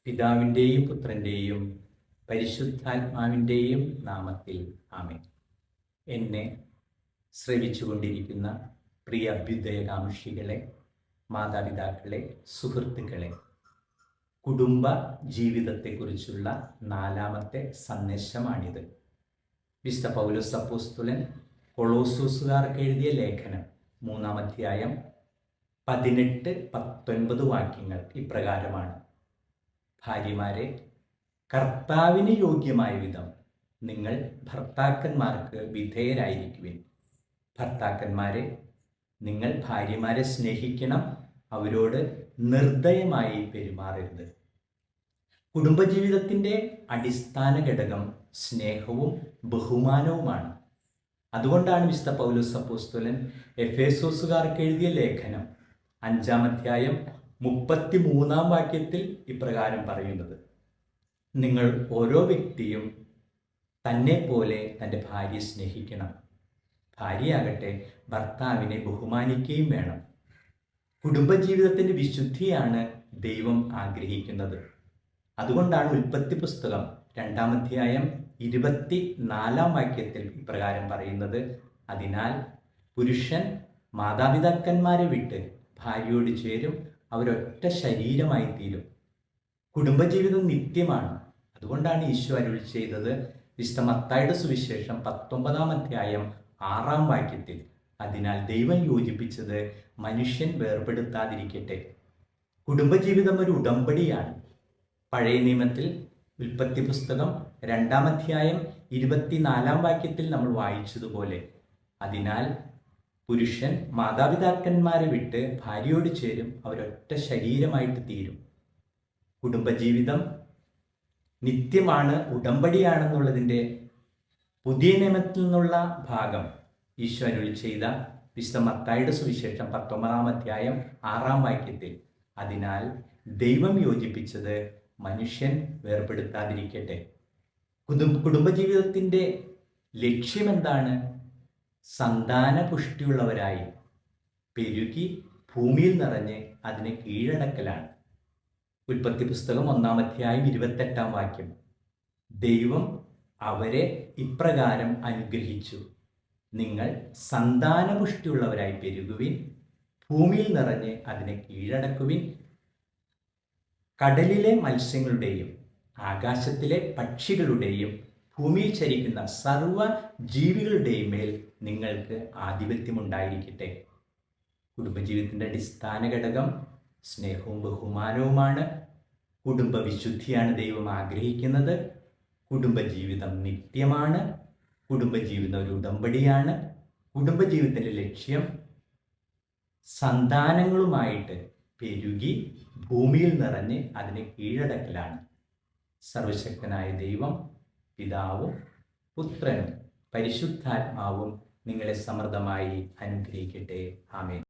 പിതാവിൻ്റെയും പുത്രൻ്റെയും പരിശുദ്ധാത്മാവിൻ്റെയും നാമത്തിൽ ആമേൻ. എന്നെ ശ്രവിച്ചുകൊണ്ടിരിക്കുന്ന പ്രിയ അഭ്യുദയകാംക്ഷികളെ, മാതാപിതാക്കളെ, സുഹൃത്തുക്കളെ, കുടുംബ ജീവിതത്തെക്കുറിച്ചുള്ള 4ാമത്തെ സന്ദേശമാണിത്. വിശുദ്ധ പൗലോസ് അപ്പോസ്തലൻ കൊളോസ്യോസുകാർക്ക് എഴുതിയ ലേഖനം 3-ാം അധ്യായം 18-19 വാക്യങ്ങൾ ഇപ്രകാരമാണ്: ഭാര്യമാരെ, കർത്താവിന് യോഗ്യമായ വിധം നിങ്ങൾ ഭർത്താക്കന്മാർക്ക് വിധേയരായിരിക്കുവിൻ. ഭർത്താക്കന്മാരെ, നിങ്ങൾ ഭാര്യമാരെ സ്നേഹിക്കണം, അവരോട് നിർദ്ദയമായി പെരുമാറരുത്. കുടുംബജീവിതത്തിൻ്റെ അടിസ്ഥാന ഘടകം സ്നേഹവും ബഹുമാനവുമാണ്. അതുകൊണ്ടാണ് വിശുദ്ധ പൗലോസ് അപ്പോസ്തലൻ എഫേസോസുകാർക്ക് എഴുതിയ ലേഖനം 5-ാം അധ്യായം 33-ാം വാക്യത്തിൽ ഇപ്രകാരം പറയുന്നത്: നിങ്ങൾ ഓരോ വ്യക്തിയും തന്നെ പോലെ തൻ്റെ ഭാര്യയെ സ്നേഹിക്കണം. ഭാര്യയാകട്ടെ ഭർത്താവിനെ ബഹുമാനിക്കുകയും വേണം. കുടുംബജീവിതത്തിൻ്റെ വിശുദ്ധിയാണ് ദൈവം ആഗ്രഹിക്കുന്നത്. അതുകൊണ്ടാണ് ഉൽപ്പത്തി പുസ്തകം 2-ാം അധ്യായം 24-ാം വാക്യത്തിൽ ഇപ്രകാരം പറയുന്നത്: അതിനാൽ പുരുഷൻ മാതാപിതാക്കന്മാരെ വിട്ട് ഭാര്യയോട് ചേരും, അവരൊറ്റ ശരീരമായി തീരും. കുടുംബജീവിതം നിത്യമാണ്. അതുകൊണ്ടാണ് ഈശോ അരുളി ചെയ്തത് വിശുദ്ധ മത്തായിയുടെ സുവിശേഷം 19-ാം അധ്യായം 6-ാം വാക്യത്തിൽ: അതിനാൽ ദൈവം യോജിപ്പിച്ചത് മനുഷ്യൻ വേർപെടുത്താതിരിക്കട്ടെ. കുടുംബജീവിതം ഒരു ഉടമ്പടിയാണ്. പഴയ നിയമത്തിൽ ഉൽപ്പത്തി പുസ്തകം 2-ാം അധ്യായം 24-ാം വാക്യത്തിൽ നമ്മൾ വായിച്ചതുപോലെ, അതിനാൽ പുരുഷൻ മാതാപിതാക്കന്മാരെ വിട്ട് ഭാര്യയോട് ചേരും, അവരൊറ്റ ശരീരമായിട്ട് തീരും. കുടുംബജീവിതം നിത്യമാണ്, ഉടമ്പടിയാണെന്നുള്ളതിൻ്റെ പുതിയ നിയമത്തിൽ നിന്നുള്ള ഭാഗം ഈശോ അരുളി ചെയ്ത വിശുദ്ധ മത്തായിയുടെ സുവിശേഷം 19-ാം അധ്യായം 6-ാം വാക്യത്തിൽ: അതിനാൽ ദൈവം യോജിപ്പിച്ചത് മനുഷ്യൻ വേർപെടുത്താതിരിക്കട്ടെ. കുടുംബജീവിതത്തിൻ്റെ ലക്ഷ്യമെന്താണ്? സന്താന പുഷ്ടിയുള്ളവരായി പെരുകി ഭൂമിയിൽ നിറഞ്ഞ് അതിനെ കീഴടക്കലാണ്. ഉൽപ്പത്തി പുസ്തകം 1-ാം അധ്യായം 28-ാം വാക്യം: ദൈവം അവരെ ഇപ്രകാരം അനുഗ്രഹിച്ചു: നിങ്ങൾ സന്താനപുഷ്ടിയുള്ളവരായി പെരുകുവിൻ, ഭൂമിയിൽ നിറഞ്ഞ് അതിനെ കീഴടക്കുവിൻ, കടലിലെ മത്സ്യങ്ങളുടെയും ആകാശത്തിലെ പക്ഷികളുടെയും ഭൂമിയിൽ ചരിക്കുന്ന സർവ്വ ജീവികളുടെയും മേൽ നിങ്ങൾക്ക് ആധിപത്യമുണ്ടായിരിക്കട്ടെ. കുടുംബജീവിതത്തിൻ്റെ അടിസ്ഥാന ഘടകം സ്നേഹവും ബഹുമാനവുമാണ്. കുടുംബവിശുദ്ധിയാണ് ദൈവം ആഗ്രഹിക്കുന്നത്. കുടുംബജീവിതം നിത്യമാണ്. കുടുംബജീവിതം ഒരു ഉടമ്പടിയാണ്. കുടുംബജീവിതത്തിൻ്റെ ലക്ഷ്യം സന്താനങ്ങളുമായിട്ട് പെരുകി ഭൂമിയിൽ നിറഞ്ഞ് അതിനെ കീഴടക്കലാണ്. സർവശക്തനായ ദൈവം, പിതാവും പുത്രനും പരിശുദ്ധാത്മാവും നിങ്ങളെ സമൃദ്ധമായി അനുഗ്രഹിക്കട്ടെ. ആമേൻ.